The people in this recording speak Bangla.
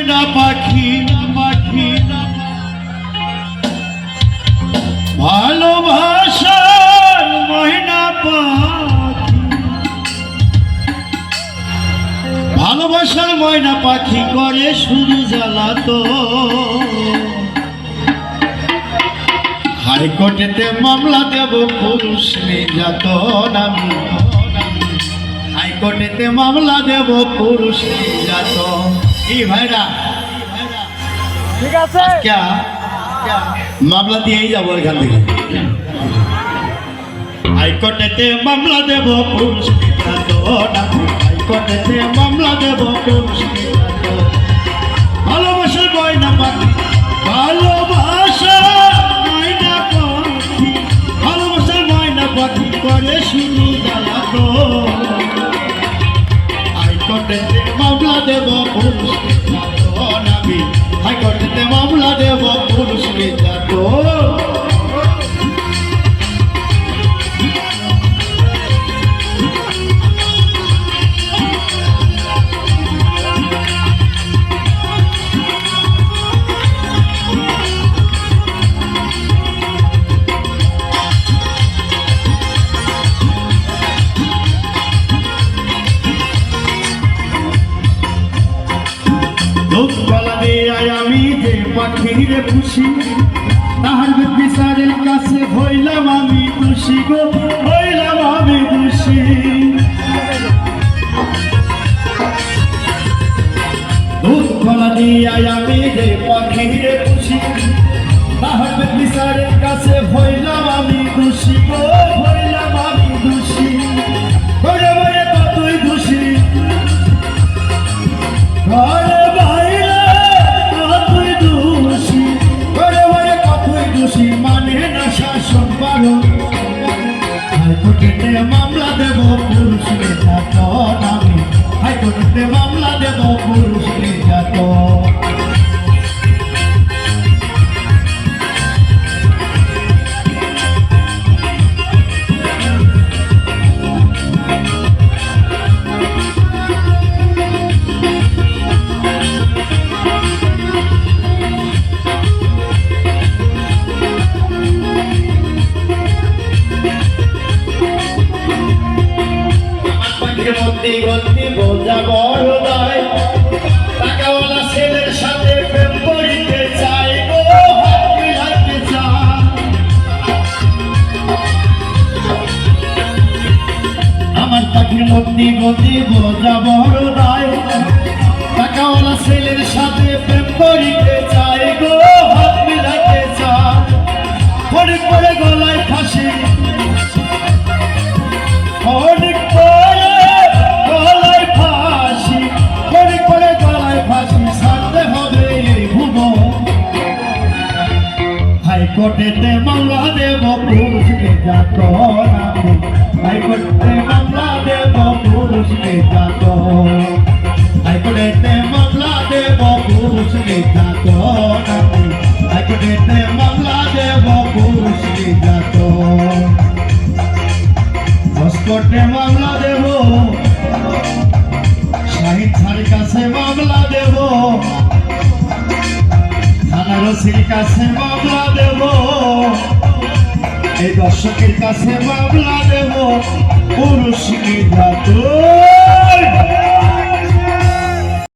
না পাখি না পাখি না ভালোবাসার ময়না পাখি, ভালোবাসার ময়না পাখি করে শুধু জ্বালাতো। হাইকোর্টেতে মামলা দেব পুরুষ নির্যাতন আমি, হাইকোর্টেতে মামলা দেব পুরুষ নির্যাতন। এই ভাইরা ঠিক আছে, মামলা দিয়েই যাবো এখান থেকে। হাইকোর্টেতে মামলা দেব পুরুষ নির্যাতন, হাইকোর্টেতে মামলা দেব পুরুষ নির্যাতন। ভালোবাসার ময়না পাখি, ভালোবাসার ময়না পাখি, ভালোবাসার ময়না পাখি করে শুধু জ্বালাতন। হাইকোর্টেতে মামলা দেব পুরুষ নির্যাতন আমি, হাইকোর্টেতে মামলা দেব পুরুষ নির্যাতন। আমি যে পাখিরে খুশি, তাহার বিচারের কাছে হইলাম আমি খুশি গো, হইলাম আমি খুশি। দুধ গলা দিয়া আমি যে পাখিরে খুশি, তাহার বিচারের কাছে হইলাম আমি খুশি গো, হইলাম আমি খুশি। ঘরে বাইরে কতই খুশি, ঘরে মানে না শাসন পালন। হাইকোর্টেতে মামলা দেব পুরুষ নির্যাতন আমি, হাইকোর্টেতে মামলা দেব পুরুষ নির্যাতন। গতি গতি বোঝা বড় দায়, টাকাওয়ালা ছেলের সাথে প্রেম করিতে চাই গো, হাত মিলাইতে চাই। আমার পাখির গতি গতি বোঝা বড় দায়, টাকাওয়ালা ছেলের সাথে প্রেম করিতে চাই গো, হাত মিলাইতে চাই। পরে পরে গলায় ফাঁসি, অনেক হাইকোর্টেতে মামলা দেব পুরুষ নির্যাতন আমি, হাইকোর্টে মামলা দেব পুরুষ নির্যাতন। হাইকোর্টেতে মামলা দেব পুরুষ নির্যাতন আমি, হাইকোর্টেতে মামলা দেব পুরুষ নির্যাতন। হাইকোর্টে মামলা দেব, শাহিদ খানের কাছে মামলা দেব, থানারসির কাছে মামলা দেব, এই দর্শকের কাছে মামলা দেব পুরুষ নির্যাতন।